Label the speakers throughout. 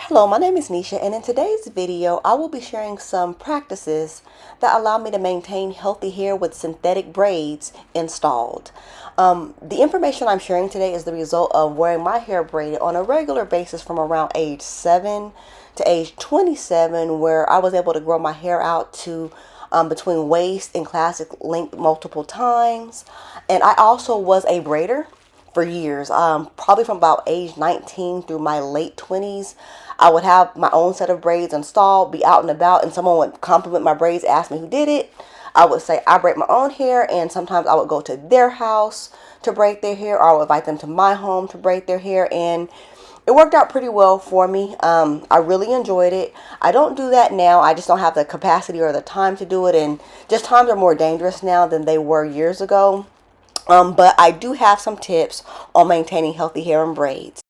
Speaker 1: Hello, my name is Nisha, and in today's video, I will be sharing some practices that allow me to maintain healthy hair with synthetic braids installed. The information I'm sharing today is the result of wearing my hair braided on a regular basis from around age 7 to age 27, where I was able to grow my hair out to between waist and classic length multiple times. And I also was a braider for years, probably from about age 19 through my late 20s. I would have my own set of braids installed, be out and about, and someone would compliment my braids, ask me who did it. I would say I braid my own hair, and sometimes I would go to their house to braid their hair, or I would invite them to my home to braid their hair, and it worked out pretty well for me. I really enjoyed it. I don't do that now. I just don't have the capacity or the time to do it, and just times are more dangerous now than they were years ago. But I do have some tips on maintaining healthy hair and braids.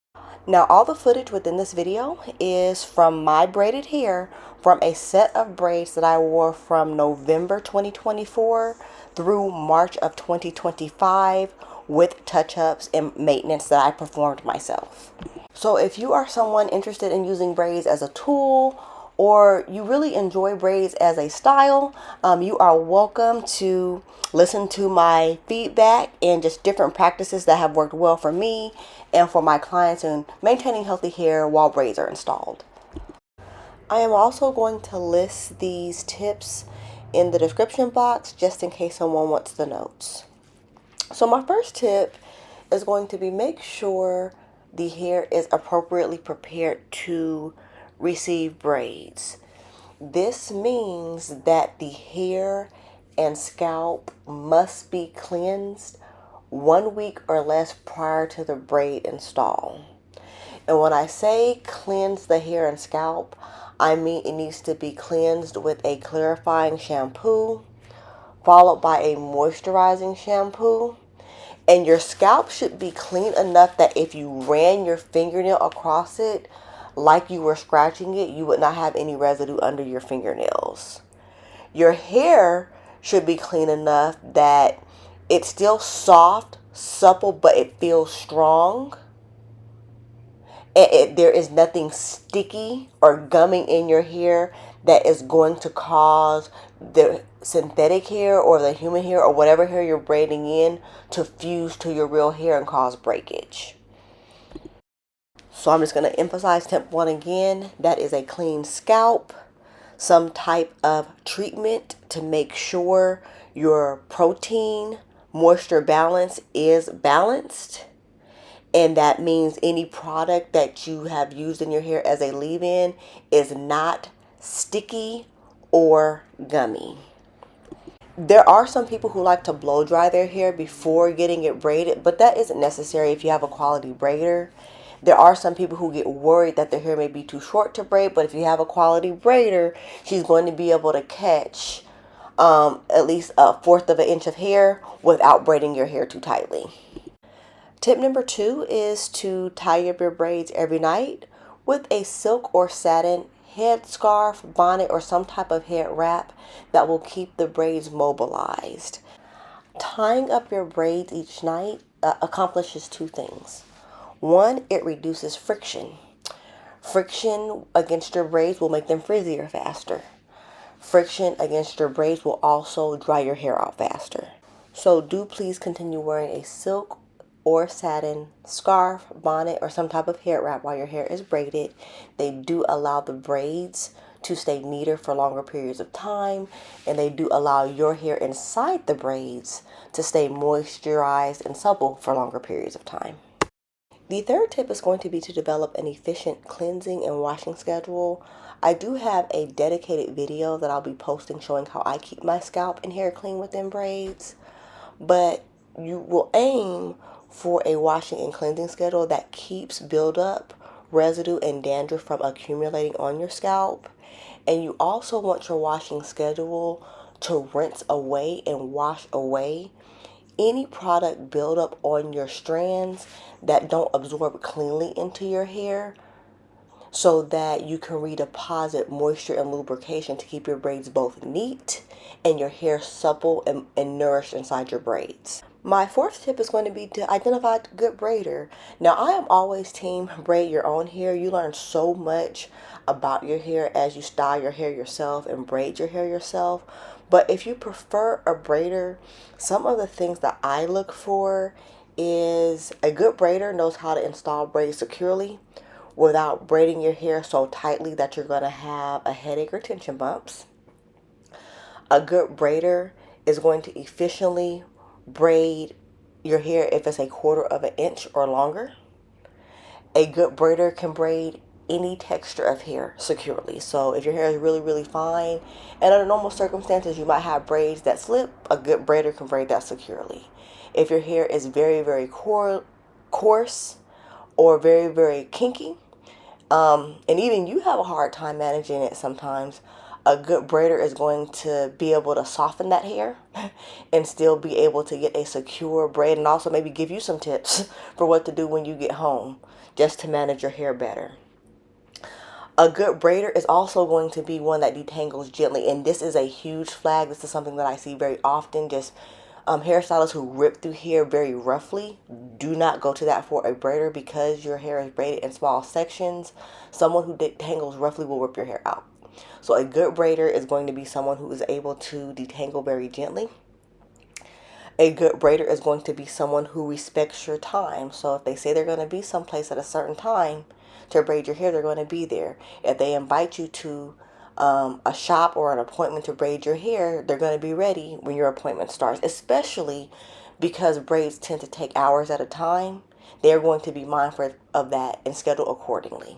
Speaker 1: Now, all the footage within this video is from my braided hair from a set of braids that I wore from November 2024 through March of 2025 with touch-ups and maintenance that I performed myself. So if you are someone interested in using braids as a tool, or you really enjoy braids as a style, you are welcome to listen to my feedback and just different practices that have worked well for me and for my clients in maintaining healthy hair while braids are installed. I am also going to list these tips in the description box just in case someone wants the notes. So my first tip is going to be make sure the hair is appropriately prepared to receive braids. This means that the hair and scalp must be cleansed 1 week or less prior to the braid install. And when I say cleanse the hair and scalp, I mean it needs to be cleansed with a clarifying shampoo followed by a moisturizing shampoo. And your scalp should be clean enough that if you ran your fingernail across it like you were scratching it, you would not have any residue under your fingernails. Your hair should be clean enough that it's still soft, supple, but it feels strong. And there is nothing sticky or gumming in your hair that is going to cause the synthetic hair or the human hair or whatever hair you're braiding in to fuse to your real hair and cause breakage. So I'm just going to emphasize tip 1 again. That is a clean scalp, some type of treatment to make sure your protein moisture balance is balanced. And that means any product that you have used in your hair as a leave-in is not sticky or gummy. There are some people who like to blow dry their hair before getting it braided, but that isn't necessary if you have a quality braider. There are some people who get worried that their hair may be too short to braid, but if you have a quality braider, she's going to be able to catch at least 1/4 of an inch of hair without braiding your hair too tightly. Tip number 2 is to tie up your braids every night with a silk or satin headscarf, bonnet, or some type of head wrap that will keep the braids mobilized. Tying up your braids each night accomplishes 2 things. 1, it reduces friction. Friction against your braids will make them frizzier faster. Friction against your braids will also dry your hair out faster. So do please continue wearing a silk or satin scarf, bonnet, or some type of hair wrap while your hair is braided. They do allow the braids to stay neater for longer periods of time, and they do allow your hair inside the braids to stay moisturized and supple for longer periods of time. The third tip is going to be to develop an efficient cleansing and washing schedule. I do have a dedicated video that I'll be posting showing how I keep my scalp and hair clean within braids, but you will aim for a washing and cleansing schedule that keeps buildup, residue, and dandruff from accumulating on your scalp. And you also want your washing schedule to rinse away and wash away any product buildup on your strands that don't absorb cleanly into your hair, so that you can redeposit moisture and lubrication to keep your braids both neat and your hair supple and nourished inside your braids. My fourth tip is going to be to identify a good braider. Now, I am always team braid your own hair. You learn so much about your hair as you style your hair yourself and braid your hair yourself. But if you prefer a braider, some of the things that I look for is a good braider knows how to install braids securely without braiding your hair so tightly that you're going to have a headache or tension bumps. A good braider is going to efficiently braid your hair if it's a quarter of an inch or longer. A good braider can braid any texture of hair securely. So if your hair is really, really fine, and under normal circumstances you might have braids that slip, a good braider can braid that securely. If your hair is very, very coarse or very, very kinky, and even you have a hard time managing it sometimes, a good braider is going to be able to soften that hair and still be able to get a secure braid, and also maybe give you some tips for what to do when you get home just to manage your hair better. A good braider is also going to be one that detangles gently, and this is a huge flag. This is something that I see very often. Just hairstylists who rip through hair very roughly, do not go to that for a braider because your hair is braided in small sections. Someone who detangles roughly will rip your hair out. So a good braider is going to be someone who is able to detangle very gently. A good braider is going to be someone who respects your time. So if they say they're going to be someplace at a certain time to braid your hair, they're going to be there. If they invite you to a shop or an appointment to braid your hair, they're going to be ready when your appointment starts, especially because braids tend to take hours at a time. They're going to be mindful of that and schedule accordingly.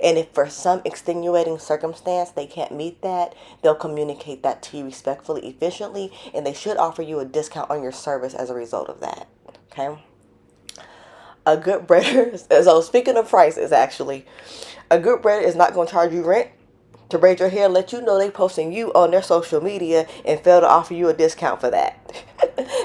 Speaker 1: And if for some extenuating circumstance they can't meet that, they'll communicate that to you respectfully, efficiently, and they should offer you a discount on your service as a result of that. Okay? A good braider, so speaking of prices actually, a good braider is not going to charge you rent to braid your hair, let you know they posting you on their social media and fail to offer you a discount for that.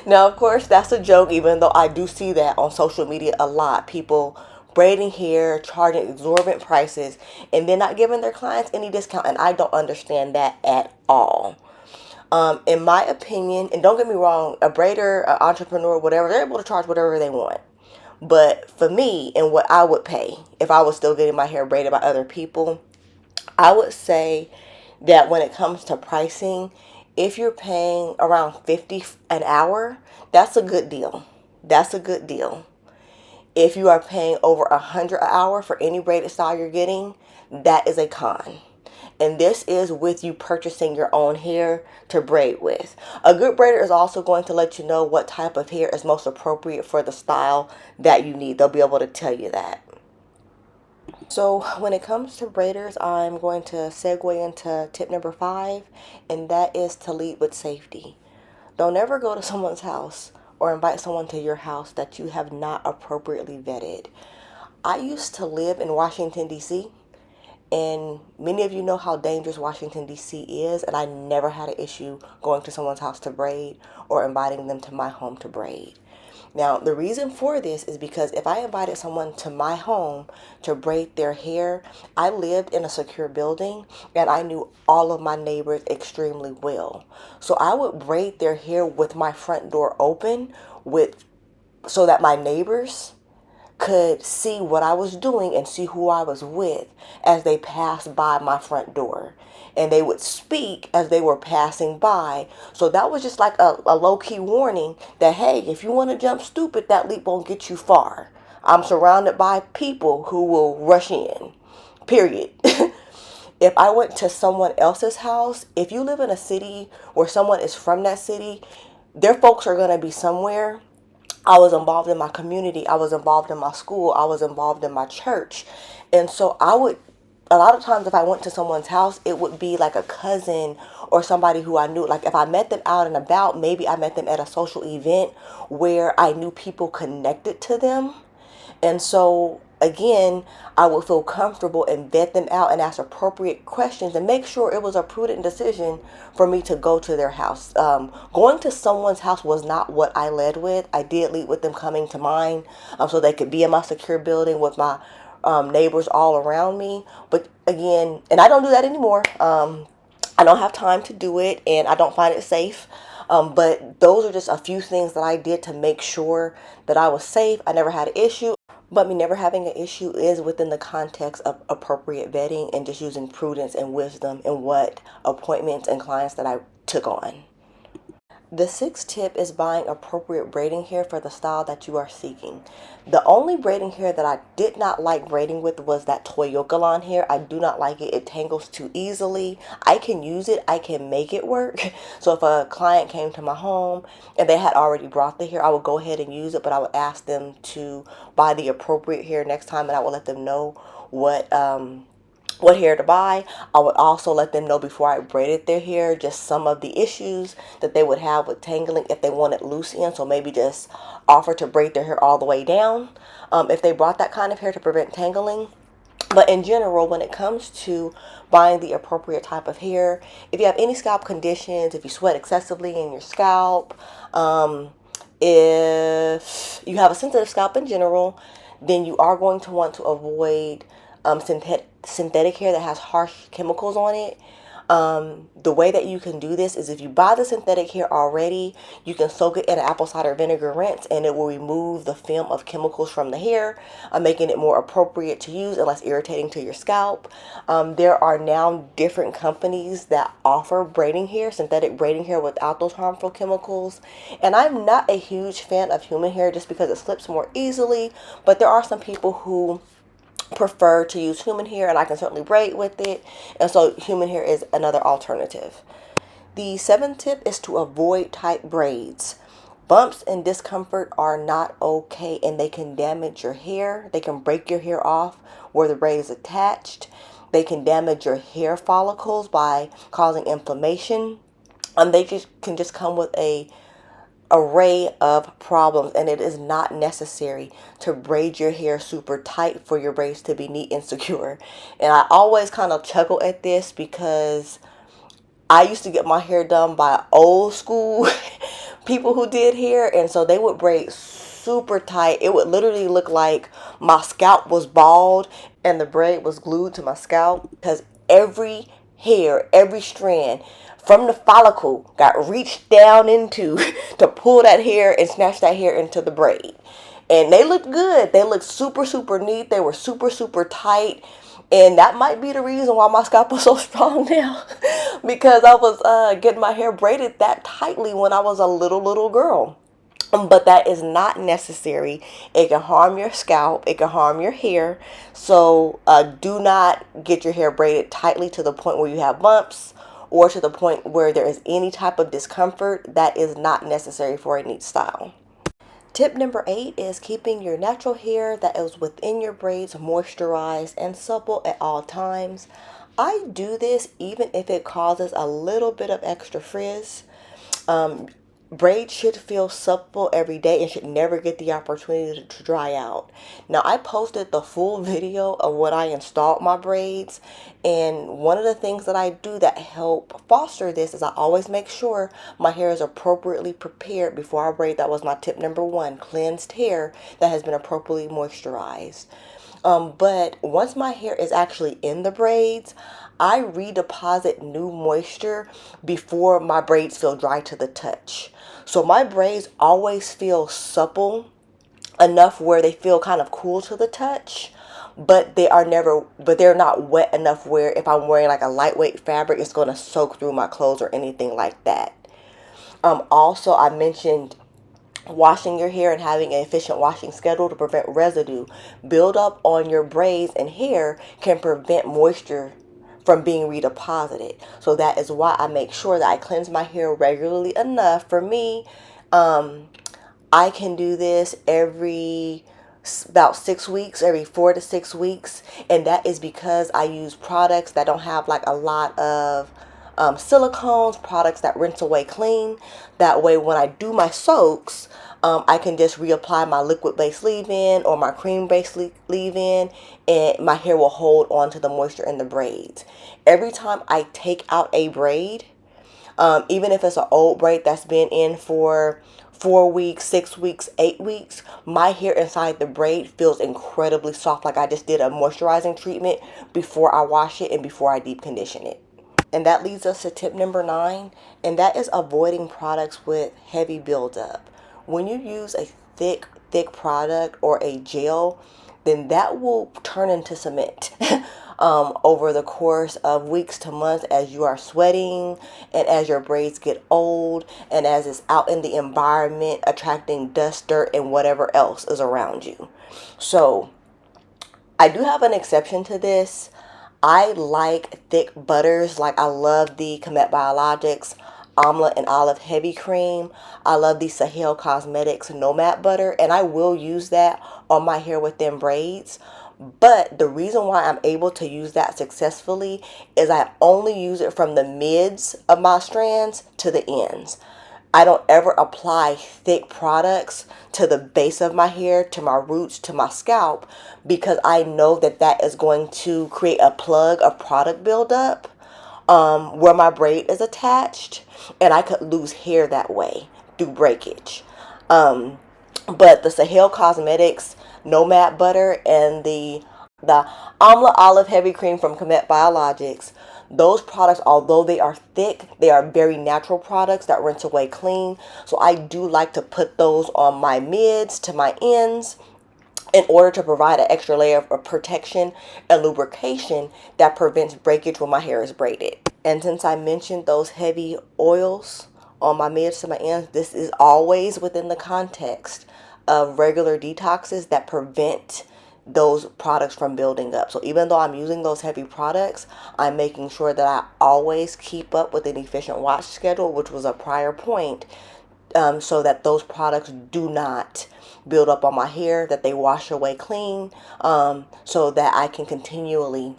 Speaker 1: Now, of course, that's a joke, even though I do see that on social media a lot. People braiding hair, charging exorbitant prices, and then not giving their clients any discount, and I don't understand that at all. In my opinion, and don't get me wrong, a braider, an entrepreneur, whatever, they're able to charge whatever they want. But for me and what I would pay if I was still getting my hair braided by other people, I would say that when it comes to pricing, if you're paying around 50 an hour, that's a good deal. That's a good deal. If you are paying over 100 an hour for any braided style you're getting, that is a con. And this is with you purchasing your own hair to braid with. A good braider is also going to let you know what type of hair is most appropriate for the style that you need. They'll be able to tell you that. So when it comes to braiders, I'm going to segue into tip number 5, and that is to lead with safety. Don't ever go to someone's house or invite someone to your house that you have not appropriately vetted. I used to live in Washington, D.C., and many of you know how dangerous Washington, D.C. is, and I never had an issue going to someone's house to braid or inviting them to my home to braid. Now, the reason for this is because if I invited someone to my home to braid their hair, I lived in a secure building and I knew all of my neighbors extremely well. So I would braid their hair with my front door open so that my neighbors could see what I was doing and see who I was with as they passed by my front door. And they would speak as they were passing by. So that was just like a low-key warning that, hey, if you want to jump stupid, that leap won't get you far. I'm surrounded by people who will rush in, period. If I went to someone else's house, if you live in a city where someone is from that city, their folks are going to be somewhere. I was involved in my community. I was involved in my school. I was involved in my church. And so a lot of times if I went to someone's house, it would be like a cousin or somebody who I knew. Like if I met them out and about, maybe I met them at a social event where I knew people connected to them. And so again, I would feel comfortable and vet them out and ask appropriate questions and make sure it was a prudent decision for me to go to their house. Going to someone's house was not what I led with. I did lead with them coming to mine, so they could be in my secure building with my neighbors all around me. But again, and I don't do that anymore. I don't have time to do it, and I don't find it safe. But those are just a few things that I did to make sure that I was safe. I never had an issue. But me never having an issue is within the context of appropriate vetting and just using prudence and wisdom in what appointments and clients that I took on. The sixth tip is buying appropriate braiding hair for the style that you are seeking. The only braiding hair that I did not like braiding with was that Toyokalon hair. I do not like it. It tangles too easily. I can use it. I can make it work. So if a client came to my home and they had already brought the hair, I would go ahead and use it, but I would ask them to buy the appropriate hair next time, and I would let them know what hair to buy. I would also let them know before I braided their hair just some of the issues that they would have with tangling if they wanted loose ends. So maybe just offer to braid their hair all the way down if they brought that kind of hair to prevent tangling. But in general, when it comes to buying the appropriate type of hair, if you have any scalp conditions, if you sweat excessively in your scalp, if you have a sensitive scalp in general, then you are going to want to avoid synthetic hair that has harsh chemicals on it. The way that you can do this is if you buy the synthetic hair already, you can soak it in an apple cider vinegar rinse and it will remove the film of chemicals from the hair, making it more appropriate to use and less irritating to your scalp. There are now different companies that offer braiding hair, synthetic braiding hair without those harmful chemicals. And I'm not a huge fan of human hair just because it slips more easily, but there are some people who prefer to use human hair, and I can certainly braid with it, and so human hair is another alternative. The seventh tip is to avoid tight braids. Bumps and discomfort are not okay, and they can damage your hair. They can break your hair off where the braid is attached. They can damage your hair follicles by causing inflammation. They can just come with a array of problems, and it is not necessary to braid your hair super tight for your braids to be neat and secure. And I always kind of chuckle at this because I used to get my hair done by old school people who did hair, and so they would braid super tight. It would literally look like my scalp was bald and the braid was glued to my scalp because every hair, every strand from the follicle got reached down into to pull that hair and snatch that hair into the braid. And they looked good. They looked super, super neat. They were super, super tight. And that might be the reason why my scalp was so strong now. Because I was getting my hair braided that tightly when I was a little girl. But that is not necessary. It can harm your scalp. It can harm your hair. So do not get your hair braided tightly to the point where you have bumps or to the point where there is any type of discomfort. That is not necessary for a neat style. Tip number 8 is keeping your natural hair that is within your braids moisturized and supple at all times. I do this even if it causes a little bit of extra frizz. Braids should feel supple every day and should never get the opportunity to dry out. Now, I posted the full video of when I installed my braids, and one of the things that I do that help foster this is I always make sure my hair is appropriately prepared before I braid. That was my tip number 1, cleansed hair that has been appropriately moisturized. But once my hair is actually in the braids, I redeposit new moisture before my braids feel dry to the touch. So my braids always feel supple enough where they feel kind of cool to the touch, but they're not wet enough where if I'm wearing like a lightweight fabric, it's going to soak through my clothes or anything like that. Also, I mentioned washing your hair and having an efficient washing schedule to prevent residue. Buildup on your braids and hair can prevent moisture from being redeposited. So that is why I make sure that I cleanse my hair regularly enough. For me, I can do this every about 6 weeks, every 4 to 6 weeks, and that is because I use products that don't have like a lot of silicones, products that rinse away clean. That way when I do my soaks, I can just reapply my liquid-based leave-in or my cream-based leave-in, and my hair will hold on to the moisture in the braids. Every time I take out a braid, even if it's an old braid that's been in for 4 weeks, 6 weeks, 8 weeks, my hair inside the braid feels incredibly soft, like I just did a moisturizing treatment before I wash it and before I deep condition it. And that leads us to tip number 9, and that is avoiding products with heavy buildup. When you use a thick product or a gel, then that will turn into cement over the course of weeks to months as you are sweating and as your braids get old and as it's out in the environment attracting dust, dirt, and whatever else is around you. So I do have an exception to this. I like thick butters. Like I love the Comet Biologics Omelette and Olive Heavy Cream. I love the Sahel Cosmetics Nomad Butter, and I will use that on my hair within braids. But the reason why I'm able to use that successfully is I only use it from the mids of my strands to the ends. I don't ever apply thick products to the base of my hair, to my roots, to my scalp, because I know that that is going to create a plug of product buildup where my braid is attached, and I could lose hair that way through breakage. But the Sahel Cosmetics Nomad Butter and the Amla Olive Heavy Cream from Comet Biologics, those products, although they are thick, they are very natural products that rinse away clean. So I do like to put those on my mids to my ends in order to provide an extra layer of protection and lubrication that prevents breakage when my hair is braided. And since I mentioned those heavy oils on my mids to my ends, this is always within the context of regular detoxes that prevent those products from building up. So even though I'm using those heavy products, I'm making sure that I always keep up with an efficient wash schedule, which was a prior point, so that those products do not build up on my hair, that they wash away clean, so that I can continually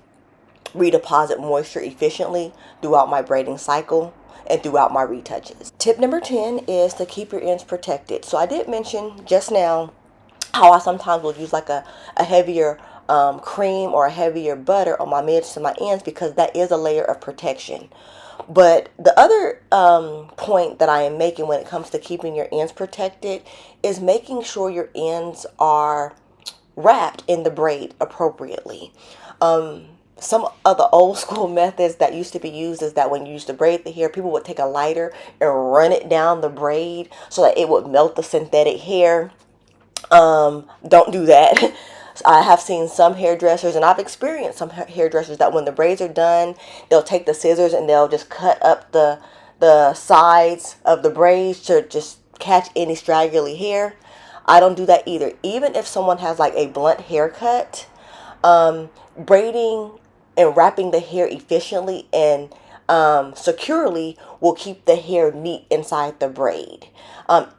Speaker 1: redeposit moisture efficiently throughout my braiding cycle and throughout my retouches. Tip number 10 is to keep your ends protected. So I did mention just now how I sometimes will use like a heavier cream or a heavier butter on my mids to my ends because that is a layer of protection. But the other point that I am making when it comes to keeping your ends protected is making sure your ends are wrapped in the braid appropriately. Some of the old school methods that used to be used is that when you used to braid the hair, people would take a lighter and run it down the braid so that it would melt the synthetic hair. Don't do that. I have seen some hairdressers, and I've experienced some hairdressers, that when the braids are done, they'll take the scissors and they'll just cut up the sides of the braids to just catch any straggly hair. I don't do that either. Even if someone has like a blunt haircut, braiding and wrapping the hair efficiently and securely will keep the hair neat inside the braid.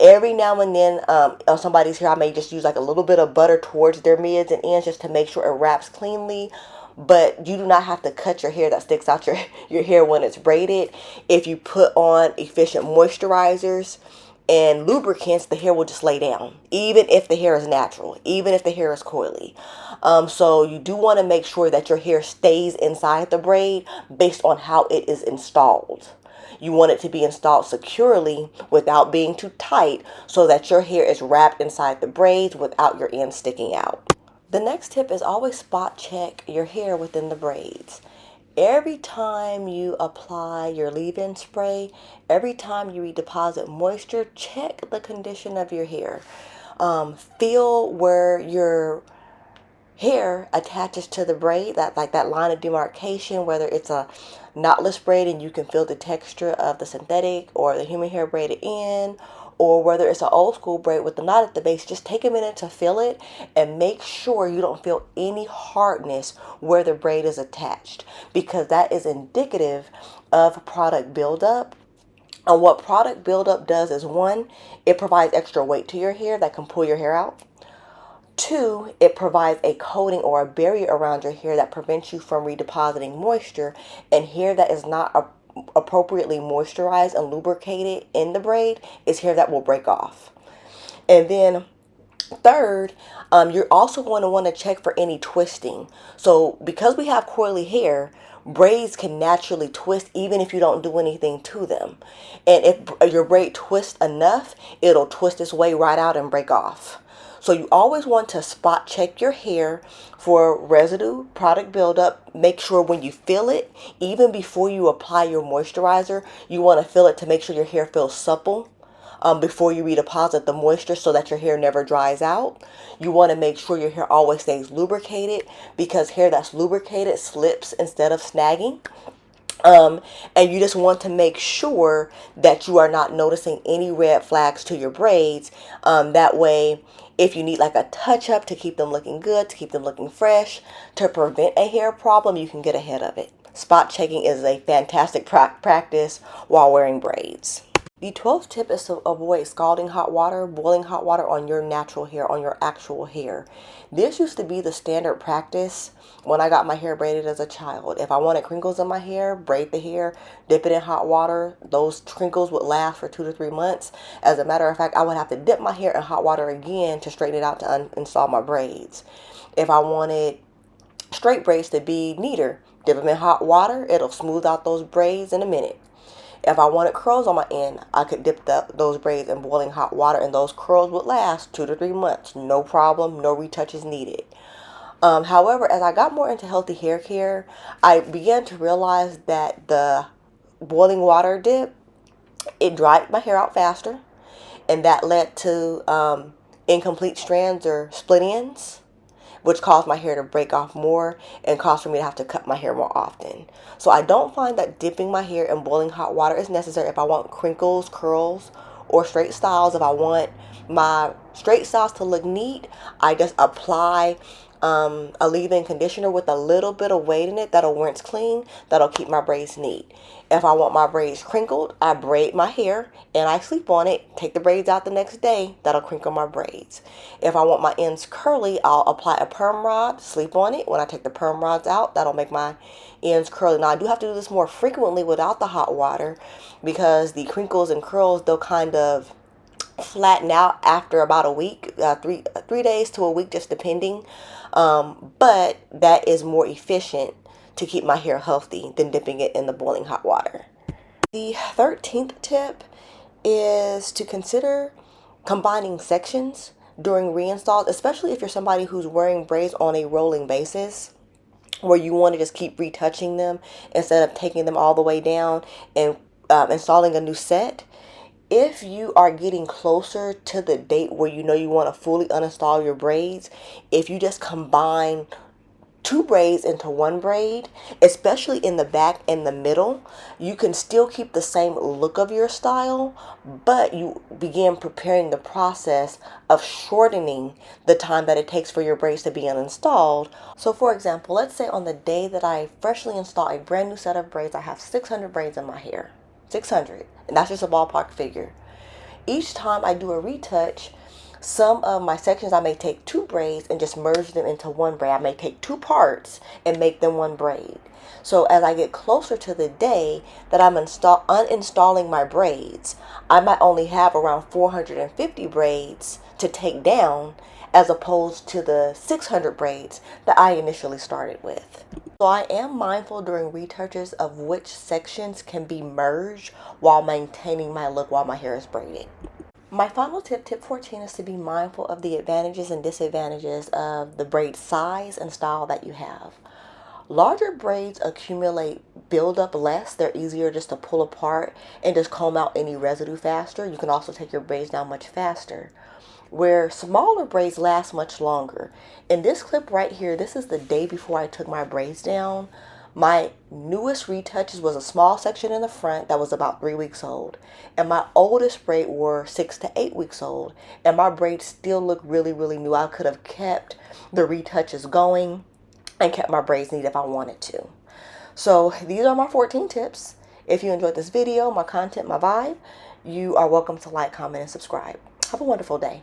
Speaker 1: Every now and then on somebody's hair, I may just use like a little bit of butter towards their mids and ends just to make sure it wraps cleanly. But you do not have to cut your hair that sticks out your hair when it's braided. If you put on efficient moisturizers and lubricants, the hair will just lay down, even if the hair is natural, even if the hair is coily. So you do want to make sure that your hair stays inside the braid based on how it is installed. You want it to be installed securely without being too tight so that your hair is wrapped inside the braids without your ends sticking out. The next tip is always spot check your hair within the braids. Every time you apply your leave-in spray, every time you redeposit moisture, check the condition of your hair. Feel where your hair attaches to the braid, that like that line of demarcation, whether it's a knotless braid and you can feel the texture of the synthetic or the human hair braided in, or whether it's an old school braid with the knot at the base. Just take a minute to feel it and make sure you don't feel any hardness where the braid is attached, because that is indicative of product buildup. And what product buildup does is, one, it provides extra weight to your hair that can pull your hair out. Two, it provides a coating or a barrier around your hair that prevents you from redepositing moisture, and hair that is not appropriately moisturized and lubricated in the braid is hair that will break off. And then third, you're also going to want to check for any twisting. So because we have coily hair, braids can naturally twist even if you don't do anything to them. And if your braid twists enough, it'll twist its way right out and break off. So you always want to spot check your hair for residue, product buildup. Make sure when you feel it, even before you apply your moisturizer, you want to feel it to make sure your hair feels supple. Before you redeposit the moisture so that your hair never dries out. You want to make sure your hair always stays lubricated, because hair that's lubricated slips instead of snagging. And you just want to make sure that you are not noticing any red flags to your braids. That way, if you need like a touch up to keep them looking good, to keep them looking fresh, to prevent a hair problem, you can get ahead of it. Spot checking is a fantastic practice while wearing braids. The 12th tip is to avoid scalding hot water, boiling hot water on your natural hair, on your actual hair. This used to be the standard practice when I got my hair braided as a child. If I wanted crinkles in my hair, braid the hair, dip it in hot water. Those crinkles would last for 2 to 3 months. As a matter of fact, I would have to dip my hair in hot water again to straighten it out to uninstall my braids. If I wanted straight braids to be neater, dip them in hot water. It'll smooth out those braids in a minute. If I wanted curls on my end, I could dip those braids in boiling hot water, and those curls would last 2 to 3 months. No problem, no retouches needed. However, as I got more into healthy hair care, I began to realize that the boiling water dip, it dried my hair out faster, and that led to incomplete strands or split ends, which caused my hair to break off more and caused for me to have to cut my hair more often. So I don't find that dipping my hair in boiling hot water is necessary if I want crinkles, curls, or straight styles. If I want my straight styles to look neat, I just apply a leave-in conditioner with a little bit of weight in it that'll rinse clean, that'll keep my braids neat. If I want my braids crinkled, I braid my hair and I sleep on it, take the braids out the next day, that'll crinkle my braids. If I want my ends curly, I'll apply a perm rod, sleep on it. When I take the perm rods out, that'll make my ends curly. Now I do have to do this more frequently without the hot water, because the crinkles and curls, they'll kind of flatten out after about a week, 3 days to a week, just depending. But that is more efficient to keep my hair healthy than dipping it in the boiling hot water. The 13th tip is to consider combining sections during reinstalls, especially if you're somebody who's wearing braids on a rolling basis, where you want to just keep retouching them instead of taking them all the way down and installing a new set. If you are getting closer to the date where you know you want to fully uninstall your braids, if you just combine 2 braids into 1 braid, especially in the back and the middle, you can still keep the same look of your style, but you begin preparing the process of shortening the time that it takes for your braids to be uninstalled. So for example, let's say on the day that I freshly install a brand new set of braids, I have 600 braids in my hair. 600, and that's just a ballpark figure. Each time I do a retouch, some of my sections I may take 2 braids and just merge them into 1 braid. I may take 2 parts and make them 1 braid. So as I get closer to the day that I'm uninstalling my braids, I might only have around 450 braids to take down, as opposed to the 600 braids that I initially started with. So I am mindful during retouches of which sections can be merged while maintaining my look while my hair is braided. My final tip, tip 14, is to be mindful of the advantages and disadvantages of the braid size and style that you have. Larger braids accumulate buildup less. They're easier just to pull apart and just comb out any residue faster. You can also take your braids down much faster. Where smaller braids last much longer. In this clip right here, this is the day before I took my braids down. My newest retouches was a small section in the front that was about 3 weeks old. And my oldest braid were 6 to 8 weeks old. And my braids still look really, really new. I could have kept the retouches going and kept my braids neat if I wanted to. So these are my 14 tips. If you enjoyed this video, my content, my vibe, you are welcome to like, comment, and subscribe. Have a wonderful day.